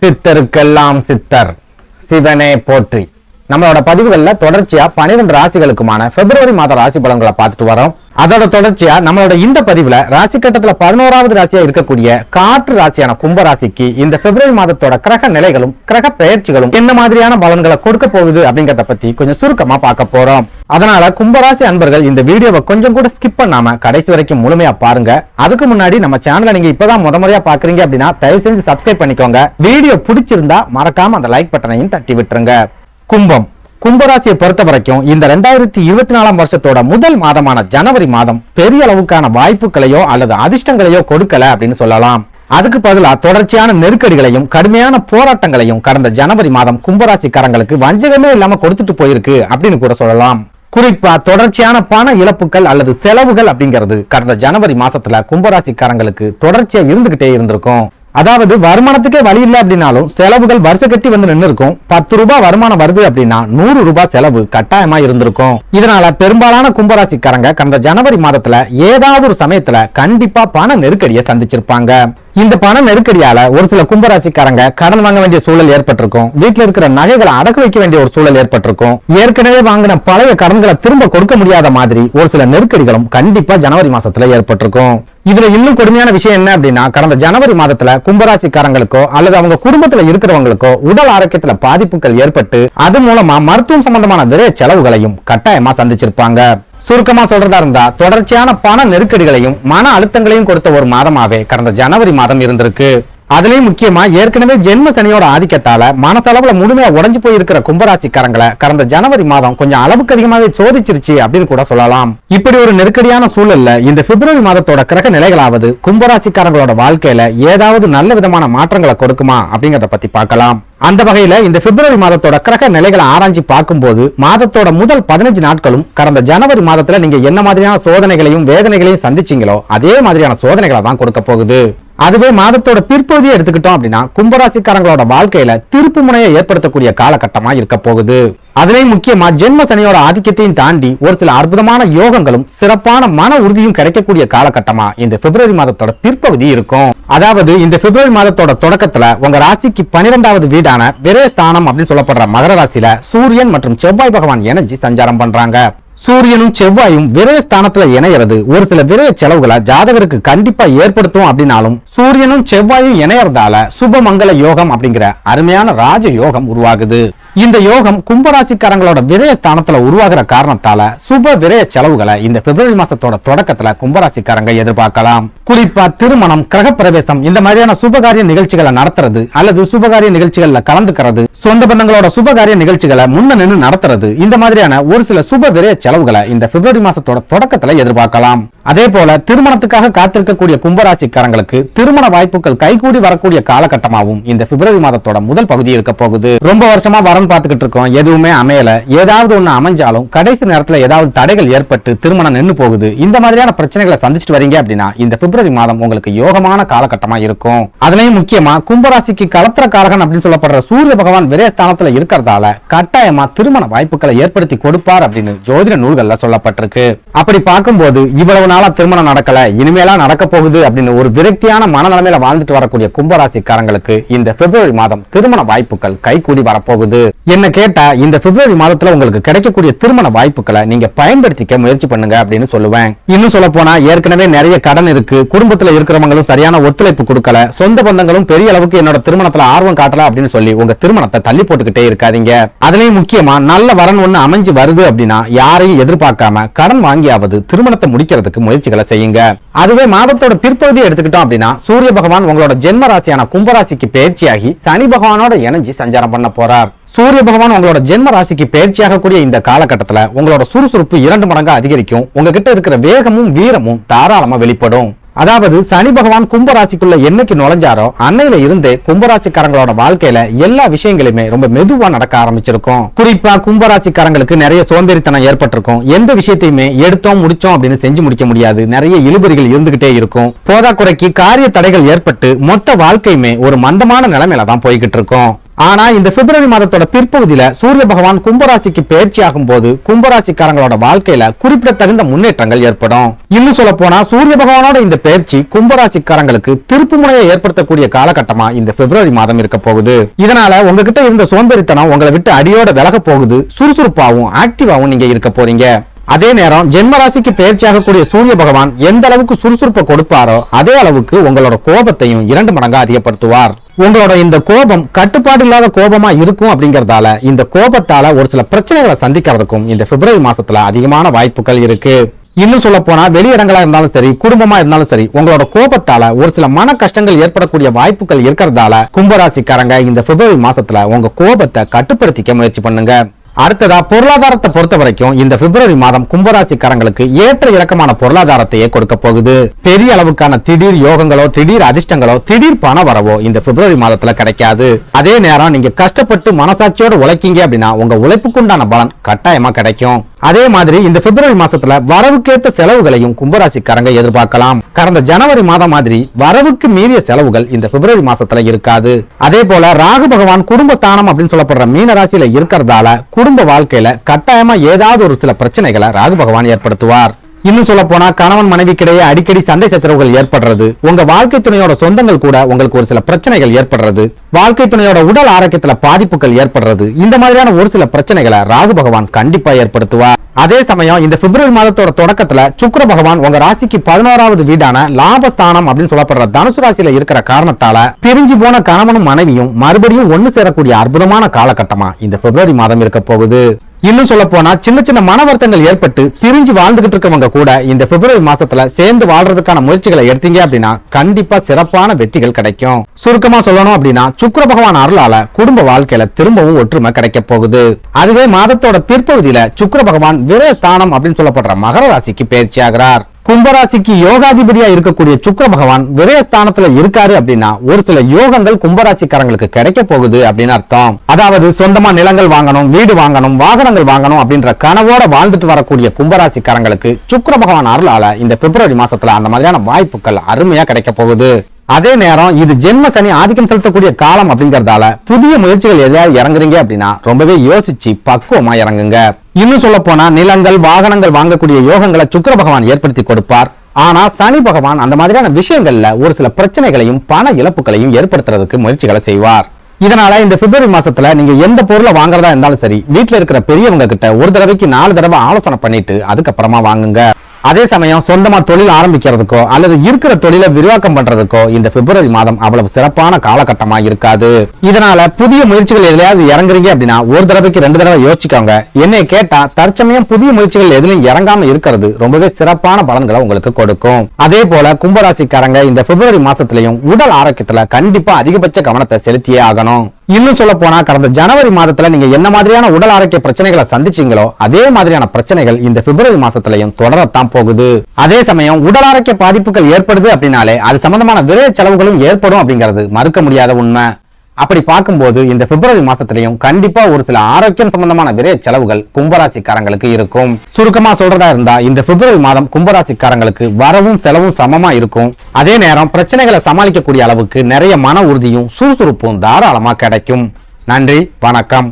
சித்தருக்கெல்லாம் சித்தர் சிவனே போற்றி. நம்மளோட பதிவுகள்ல தொடர்ச்சியா 12 ராசிகளுக்குமான பிப்ரவரி மாத ராசி பலன்களை பார்த்துட்டு வரோம். அதோட தொடர்ச்சியா நம்மளோட இந்த பதிவுல ராசி கட்டத்துல 11வது ராசியா இருக்கக்கூடிய காற்று ராசியான கும்பராசிக்கு இந்த பிப்ரவரி மாதத்தோட கிரக நிலைகளும் கிரக பெயர்ச்சிகளும் என்ன மாதிரியான பலன்களை கொடுக்க போகுது அப்படிங்கறத பத்தி கொஞ்சம் சுருக்கமா பார்க்க போறோம். அதனால கும்பராசி அன்பர்கள் இந்த வீடியோவை கொஞ்சம் கூட ஸ்கிப் பண்ணாம கடைசி வரைக்கும் முழுமையா பாருங்க. அதுக்கு முன்னாடி நம்ம சேனலை நீங்க இப்பதான் முறையா பாக்குறீங்க அப்படின்னா தயவு செஞ்சு சப்ஸ்கிரைப் பண்ணிக்கோங்க. வீடியோ பிடிச்சிருந்தா மறக்காம அந்த லைக் பட்டனையும் தட்டி விட்டுருங்க. கும்பராசியை பொறுத்த வரைக்கும் இந்த 2024 வருஷத்தோட முதல் மாதமான ஜனவரி மாதம் பெரிய அளவுக்கான வாய்ப்புகளையோ அல்லது அதிர்ஷ்டங்களையோ கொடுக்கல அப்படின்னு சொல்லலாம். அதுக்கு பதிலா தொடர்ச்சியான நெருக்கடிகளையும் கடுமையான போராட்டங்களையும் கடந்த ஜனவரி மாதம் கும்பராசிக்காரங்களுக்கு வஞ்சகமே இல்லாம கொடுத்துட்டு போயிருக்கு அப்படின்னு கூட சொல்லலாம். குறிப்பா தொடர்ச்சியான பண இழப்புகள் அல்லது செலவுகள் அப்படிங்கிறது கடந்த ஜனவரி மாசத்துல கும்பராசிக்காரங்களுக்கு தொடர்ச்சியா இருந்துகிட்டே இருந்திருக்கும். அதாவது வருமானத்துக்கே வழி இல்லை அப்படின்னாலும் செலவுகள் வருஷ கட்டி வந்து நின்று இருக்கும். 10 ரூபாய் வருமானம் வருது அப்படின்னா 100 ரூபாய் செலவு கட்டாயமா இருந்திருக்கும். இதனால பெரும்பாலான கும்பராசிக்காரங்க கடந்த ஜனவரி மாதத்துல ஏதாவது ஒரு சமயத்துல கண்டிப்பா பண நெருக்கடியை சந்திச்சிருப்பாங்க. இந்த பண நெருக்கடியால ஒரு சில கும்பராசிக்காரங்க கடன் வாங்க வேண்டிய சூழல் ஏற்பட்டிருக்கும். வீட்டுல இருக்கிற நகைகளை அடக்க வைக்க வேண்டிய ஒரு சூழல் ஏற்பட்டிருக்கும். ஏற்கனவே வாங்கின பழைய கடன்களை திரும்ப கொடுக்க முடியாத மாதிரி ஒரு சில நெருக்கடிகளும் கண்டிப்பா ஜனவரி மாசத்துல ஏற்பட்டிருக்கும். இதுல இன்னும் கொடுமையான விஷயம் என்ன அப்படின்னா கடந்த ஜனவரி மாதத்துல கும்பராசிக்காரங்களுக்கோ அல்லது அவங்க குடும்பத்துல இருக்கிறவங்களுக்கோ உடல் ஆரோக்கியத்துல பாதிப்புகள் ஏற்பட்டு அது மூலமா மருத்துவம் சம்பந்தமான விரை செலவுகளையும் கட்டாயமா சந்திச்சிருப்பாங்க. சுருக்கமா சொல்றதா இருந்தா தொடர்ச்சியான பண நெருக்கடிகளையும் மன அழுத்தங்களையும் கொடுத்த ஒரு மாதமாவே கடந்த ஜனவரி மாதம் இருந்திருக்கு. அதுலயும் முக்கியமா ஏற்கனவே ஜென்ம சனியோட ஆதிக்கத்தால மனசளவுல முழுமையா உடைஞ்சு போயிருக்கிற கும்பராசிக்காரங்களை கடந்த ஜனவரி மாதம் கொஞ்சம் அளவுக்கு அதிகமாவே சோதிச்சிருச்சு அப்படின்னு கூட சொல்லலாம். இப்படி ஒரு நெருக்கடியான சூழல்ல இந்த பிப்ரவரி மாதத்தோட கிரக நிலைகளாவது கும்பராசிக்காரங்களோட வாழ்க்கையில ஏதாவது நல்ல விதமான மாற்றங்களை கொடுக்குமா அப்படிங்கறத பத்தி பார்க்கலாம். அந்த வகையில இந்த பிப்ரவரி மாதத்தோட கிரக நிலைகளை ஆராய்ச்சி பார்க்கும்போது மாதத்தோட முதல் 15 நாட்களும் கடந்த ஜனவரி மாதத்துல நீங்க என்ன மாதிரியான சோதனைகளையும் வேதனைகளையும் சந்திச்சீங்களோ அதே மாதிரியான சோதனைகளை தான் கொடுக்க போகுது. அதுவே மாதத்தோட பிற்பகுதியை எடுத்துக்கிட்டோம் அப்படின்னா கும்பராசிக்காரங்களோட வாழ்க்கையில திருப்பு முனையை ஏற்படுத்தக்கூடிய காலகட்டமா இருக்க போகுது. அதுலயும் முக்கியமா ஜென்ம சனியோட ஆதிக்கத்தையும் தாண்டி ஒரு சில அற்புதமான யோகங்களும் சிறப்பான மன உறுதியும் கிடைக்கக்கூடிய காலகட்டமா இந்த பிப்ரவரி மாதத்தோட பிற்பகுதி இருக்கும். அதாவது இந்த பிப்ரவரி மாதத்தோட தொடக்கத்துல உங்க ராசிக்கு 12வது வீடான விரயஸ்தானம் அப்படின்னு சொல்லப்படுற மகர ராசியில சூரியன் மற்றும் செவ்வாய் பகவான் இணைஞ்சு சஞ்சாரம் பண்றாங்க. சூரியனும் செவ்வாயும் விரயஸ்தானத்துல இணையிறது ஒரு சில விரய செலவுகளை ஜாதகருக்கு கண்டிப்பா ஏற்படுத்தும் அப்படின்னாலும் சூரியனும் செவ்வாயும் இணையறதால சுபமங்கல யோகம் அப்படிங்கிற அருமையான ராஜ யோகம் உருவாகுது. இந்த யோகம் கும்பராசிக்காரங்களோட விரயஸ்தானத்துல உருவாகிற காரணத்தால சுப விரய செலவுகளை இந்த பிப்ரவரி மாசத்தோட தொடக்கத்துல கும்பராசிக்காரங்க எதிர்பார்க்கலாம். குறிப்பா திருமணம், கிரகப்பிரவேசம் இந்த மாதிரியான சுபகாரிய நிகழ்ச்சிகளை நடத்துறது அல்லது சுபகாரிய நிகழ்ச்சிகள்ல கலந்துக்கிறது, சொந்த பந்தங்களோட சுபகாரிய நிகழ்ச்சிகளை முன்ன நின்று நடத்துறது இந்த மாதிரியான ஒரு சில சுப விரய செலவுகளை இந்த பிப்ரவரி மாசத்தோட தொடக்கத்துல எதிர்பார்க்கலாம். அதே போல திருமணத்துக்காக காத்திருக்கக்கூடிய கும்பராசிக்காரங்களுக்கு திருமண வாய்ப்புகள் கைகூடி வரக்கூடிய காலகட்டமாகவும் இந்த பிப்ரவரி மாதத்தோட முதல் பகுதி இருக்க போகுது. ரொம்ப வருஷமா வரன் பார்த்துக்கிட்டு இருக்கோம், எதுவுமே அமையல, ஏதாவது ஒண்ணு அமைஞ்சாலும் கடைசி நேரத்துல ஏதாவது தடைகள் ஏற்பட்டு திருமணம் நின்று போகுது. இந்த மாதிரியான பிரச்சனைகளை சந்திச்சுட்டு வரீங்க அப்படின்னா இந்த பிப்ரவரி மாதம் உங்களுக்கு யோகமான காலகட்டமா இருக்கும். அதுலயும் முக்கியமா கும்பராசிக்கு கலத்திர காரகன் அப்படின்னு சொல்லப்படுற சூரிய பகவான் விரயஸ்தானத்துல இருக்கிறதால கட்டாயமா திருமண வாய்ப்புகளை ஏற்படுத்தி கொடுப்பார் அப்படின்னு ஜோதிட நூல்கள்ல சொல்லப்பட்டிருக்கு. அப்படி பார்க்கும்போது இவ்வளவு நாளா திருமணம் நடக்கல, இனிமேலா நடக்க போகுது அப்படின்னு ஒரு விரக்தியான மனநிலைமையில வாழ்ந்துட்டு வரக்கூடிய கும்பராசிக்காரங்களுக்கு இந்த பிப்ரவரி மாதம் திருமண வாய்ப்புகள் கைகூடி வரப்போகுது. என்ன கேட்டா இந்த பிப்ரவரி மாதத்துல உங்களுக்கு கிடைக்கக்கூடிய திருமண வாய்ப்புகளை நீங்க பயன்படுத்திக்க முயற்சி பண்ணுங்க அப்படின்னு சொல்லுவேன். இன்னும் சொல்ல போனா ஏற்கனவே நிறைய கடன் இருக்கு, குடும்பத்துல இருக்கிறவங்களும் சரியான ஒத்துழைப்பு கொடுக்கல, சொந்த பந்தங்களும் பெரிய அளவுக்கு என்னோட திருமணத்துல ஆர்வம் காட்டல அப்படின்னு சொல்லி உங்க திருமணத்தை தள்ளி போட்டுக்கிட்டே இருக்காதீங்க. அதுலயும் முக்கியமா நல்ல வரன் ஒண்ணு அமைஞ்சு வருது அப்படின்னா யாரையும் எதிர்பார்க்காம கடன் வாங்கியாவது திருமணத்தை முடிக்கிறதுக்கு முயற்சிகளை செய்யுங்க. அதுவே மாதத்தோட பிற்பகுதியை எடுத்துக்கிட்டோம் அப்படின்னா சூரிய பகவான் உங்களோட ஜென்ம ராசியான கும்பராசிக்கு பயிற்சியாகி சனி பகவானோட இணைஞ்சு சஞ்சாரம் பண்ண போறார். சூரிய பகவான் உங்களோட ஜென்ம ராசிக்கு பயிற்சியாக கூடிய இந்த காலகட்டத்துல உங்களோட சுறுசுறுப்பு 2 மடங்கா அதிகரிக்கும். உங்ககிட்ட இருக்கிற வேகமும் வீரமும் தாராளமா வெளிப்படும். அதாவது சனி பகவான் கும்பராசிக்குள்ள என்னைக்கு நுழைஞ்சாரோ அன்னையில இருந்தே கும்பராசிக்காரங்களோட வாழ்க்கையில எல்லா விஷயங்களுமே ரொம்ப மெதுவா நடக்க ஆரம்பிச்சிருக்கும். குறிப்பா கும்பராசிக்காரங்களுக்கு நிறைய சோம்பேறித்தனம் ஏற்பட்டிருக்கும். எந்த விஷயத்தையுமே எடுத்தோம் முடிச்சோம் அப்படின்னு செஞ்சு முடிக்க முடியாது, நிறைய இழுபறிகள் இருந்துகிட்டே இருக்கும். போதாக்குறைக்கு காரிய தடைகள் ஏற்பட்டு மொத்த வாழ்க்கையுமே ஒரு மந்தமான நிலைமையில தான் போய்கிட்டு இருக்கும். ஆனா இந்த பிப்ரவரி மாதத்தோட பிற்பகுதியில சூரிய பகவான் கும்பராசிக்கு பயிற்சி ஆகும் போது கும்பராசிக்காரங்களோட வாழ்க்கையில குறிப்பிடத்தகுந்த முன்னேற்றங்கள் ஏற்படும். இன்னும் சொல்ல போனா சூரிய பகவானோட இந்த பயிற்சி கும்பராசிக்காரங்களுக்கு திருப்பு முனையை ஏற்படுத்தக்கூடிய காலகட்டமா இந்த பிப்ரவரி மாதம் இருக்க போகுது. இதனால உங்ககிட்ட இருந்த சோம்பேறித்தனம் உங்களை விட்டு அடியோட விலக போகுது. சுறுசுறுப்பாவும் ஆக்டிவாவும் நீங்க இருக்க போறீங்க. அதே நேரம் ஜென்ம ராசிக்கு பயிற்சியாகக்கூடிய சூரிய பகவான் எந்த அளவுக்கு சுறுசுறுப்பை கொடுப்பாரோ அதே அளவுக்கு உங்களோட கோபத்தையும் 2 மடங்கா அதிகப்படுத்துவார். உங்களோட இந்த கோபம் கட்டுப்பாடு இல்லாத கோபமா இருக்கும் அப்படிங்கறதால இந்த கோபத்தால ஒரு சில பிரச்சனைகளை சந்திக்கிறதுக்கும் இந்த பிப்ரவரி மாசத்துல அதிகமான வாய்ப்புகள் இருக்கு. இன்னும் சொல்ல போனா வெளியிடங்களா இருந்தாலும் சரி, குடும்பமா இருந்தாலும் சரி, உங்களோட கோபத்தால ஒரு சில மன கஷ்டங்கள் ஏற்படக்கூடிய வாய்ப்புகள் இருக்கிறதால கும்பராசிக்காரங்க இந்த பிப்ரவரி மாசத்துல உங்க கோபத்தை கட்டுப்படுத்திக்க முயற்சி பண்ணுங்க. அடுத்ததா பொருளாதாரத்தை பொறுத்த வரைக்கும் இந்த பிப்ரவரி மாதம் கும்பராசிக்காரங்களுக்கு ஏற்ற இறக்கமான பொருளாதாரத்தையே கொடுக்க போகுது. பெரிய அளவுக்கான திடீர் யோகங்களோ, திடீர் அதிர்ஷ்டங்களோ, திடீர் பண வரவோ இந்த பிப்ரவரி மாதத்துல கிடைக்காது. அதே நேரம் நீங்க கஷ்டப்பட்டு மனசாட்சியோட உழைக்கீங்க அப்படின்னா உங்க உழைப்புக்குண்டான பலன் கட்டாயமா கிடைக்கும். அதே மாதிரி இந்த பிப்ரவரி மாசத்துல வரவுக்கேற்ற செலவுகளையும் கும்பராசிக்காரங்க எதிர்பார்க்கலாம். கடந்த ஜனவரி மாதம் மாதிரி வரவுக்கு மீறிய செலவுகள் இந்த பிப்ரவரி மாசத்துல இருக்காது. அதே போல ராகு பகவான் குடும்பஸ்தானம் அப்படின்னு சொல்லப்படுற மீன ராசியில இருக்கிறதால குடும்ப வாழ்க்கையில கட்டாயமா ஏதாவது ஒரு சில பிரச்சனைகளை ராகு பகவான் ஏற்படுத்துவார். இன்னும் சொல்ல போனா கணவன் மனைவிக்கிடையே அடிக்கடி சண்டை சச்சரவுகள் ஏற்படுறது, உங்க வாழ்க்கை துணையோட சொந்தங்கள் கூட உங்களுக்கு ஒரு சில பிரச்சனைகள் ஏற்படுறது, வாழ்க்கை துணையோட உடல் ஆரோக்கியத்துல பாதிப்புகள் ஏற்படுறது, இந்த மாதிரியான ஒரு சில பிரச்சனைகளை ராகு பகவான் கண்டிப்பா ஏற்படுத்துவார். அதே சமயம் இந்த பிப்ரவரி மாதத்தோட தொடக்கத்துல சுக்கிர பகவான் உங்க ராசிக்கு 11வது வீடான லாபஸ்தானம் அப்படின்னு சொல்லப்படுற தனுசு ராசியில இருக்கிற காரணத்தால பிரிஞ்சு போன கணவனும் மனைவியும் மறுபடியும் ஒண்ணு சேரக்கூடிய அற்புதமான காலகட்டமா இந்த பிப்ரவரி மாதம் இருக்க போகுது. இன்னும் சொல்ல போனா சின்ன சின்ன மன வருத்தங்கள் ஏற்பட்டு பிரிஞ்சு வாழ்ந்துகிட்டு இருக்கவங்க கூட இந்த பிப்ரவரி மாசத்துல சேர்ந்து வாழ்றதுக்கான முயற்சிகளை எடுத்தீங்க அப்படின்னா கண்டிப்பா சிறப்பான வெற்றிகள் கிடைக்கும். சுருக்கமா சொல்லணும் அப்படின்னா சுக்கிர பகவான் அருளால குடும்ப வாழ்க்கையில திரும்பவும் ஒற்றுமை கிடைக்க போகுது. அதுவே மாதத்தோட பிற்பகுதியில சுக்கிர பகவான் விரயஸ்தானம் அப்படின்னு சொல்லப்படுற மகர ராசிக்கு பயிற்சி ஆகிறார். கும்பராசிக்கு யோகாதிபதியா இருக்கக்கூடிய சுக்கிர பகவான் விரயஸ்தானத்துல இருக்காரு அப்படின்னா ஒரு சில யோகங்கள் கும்பராசிக்காரங்களுக்கு கிடைக்க போகுது அப்படின்னு அர்த்தம். அதாவது சொந்தமா நிலங்கள் வாங்கணும், வீடு வாங்கணும், வாகனங்கள் வாங்கணும் அப்படின்ற கனவோட வாழ்ந்துட்டு வரக்கூடிய கும்பராசிக்காரங்களுக்கு சுக்கிர பகவான் அருளால இந்த பிப்ரவரி மாசத்துல அந்த மாதிரியான வாய்ப்புகள் அருமையா கிடைக்க போகுது. அதே நேரம் இது ஜென்ம சனி ஆதிக்கம் செலுத்தக்கூடிய காலம் அப்படிங்கறதால புதிய முயற்சிகள் எதையாவது இறங்குறீங்க அப்படின்னா ரொம்பவே யோசிச்சு பக்குவமா இறங்குங்க. இன்னும் சொல்ல போனா நிலங்கள் வாகனங்கள் வாங்கக்கூடிய யோகங்களை சுக்கிர பகவான் ஏற்படுத்தி கொடுப்பார். ஆனா சனி பகவான் அந்த மாதிரியான விஷயங்கள்ல ஒரு சில பிரச்சனைகளையும் பண இழப்புகளையும் ஏற்படுத்துறதுக்கு முயற்சிகளை செய்வார். இதனால இந்த பிப்ரவரி மாசத்துல நீங்க எந்த பொருளை வாங்குறதா இருந்தாலும் சரி, வீட்டுல இருக்கிற பெரியவங்க கிட்ட ஒரு தடவைக்கு 4 தடவை ஆலோசனை பண்ணிட்டு அதுக்கப்புறமா வாங்குங்க. அதே சமயம் சொந்தமா தொழில் ஆரம்பிக்கிறதுக்கோ அல்லது இருக்கிற தொழிலை விரிவாக்கம் பண்றதுக்கோ இந்த பிப்ரவரி மாதம் அவ்வளவு சிறப்பான காலகட்டமா இருக்காது. இதனால புதிய முயற்சிகள் எதுலையாவது இறங்குறீங்க அப்படின்னா ஒரு தடவைக்கு 2 தடவை யோசிச்சுக்கோங்க. என்னை கேட்டா தற்சமயம் புதிய முயற்சிகள் எதுலையும் இறங்காம இருக்கிறது ரொம்பவே சிறப்பான பலன்களை உங்களுக்கு கொடுக்கும். அதே போல கும்பராசிக்காரங்க இந்த பிப்ரவரி மாசத்திலையும் உடல் ஆரோக்கியத்துல கண்டிப்பா அதிகபட்ச கவனத்தை செலுத்தியே ஆகணும். இன்னும் சொல்ல போனா கடந்த ஜனவரி மாதத்துல நீங்க என்ன மாதிரியான உடல் ஆரோக்கிய பிரச்சனைகளை சந்திச்சீங்களோ அதே மாதிரியான பிரச்சனைகள் இந்த பிப்ரவரி மாசத்திலையும் தொடரத்தான் போகுது. அதே சமயம் உடல் ஆரோக்கிய பாதிப்புகள் ஏற்படுது அப்படின்னாலே அது சம்பந்தமான விரைய செலவுகளும் ஏற்படும் அப்படிங்கிறது மறுக்க முடியாத உண்மை. அப்படி பார்க்கும்போது இந்த பிப்ரவரி மாசத்திலையும் கண்டிப்பா ஒரு சில ஆரோக்கியம் சம்பந்தமான விரைய செலவுகள் கும்பராசிக்காரங்களுக்கு இருக்கும். சுருக்கமா சொல்றதா இருந்தா இந்த பிப்ரவரி மாதம் கும்பராசிக்காரங்களுக்கு வரவும் செலவும் சமமா இருக்கும். அதே நேரம் பிரச்சனைகளை சமாளிக்கக்கூடிய அளவுக்கு நிறைய மன உறுதியும் சுறுசுறுப்பும் தாராளமா கிடைக்கும். நன்றி, வணக்கம்.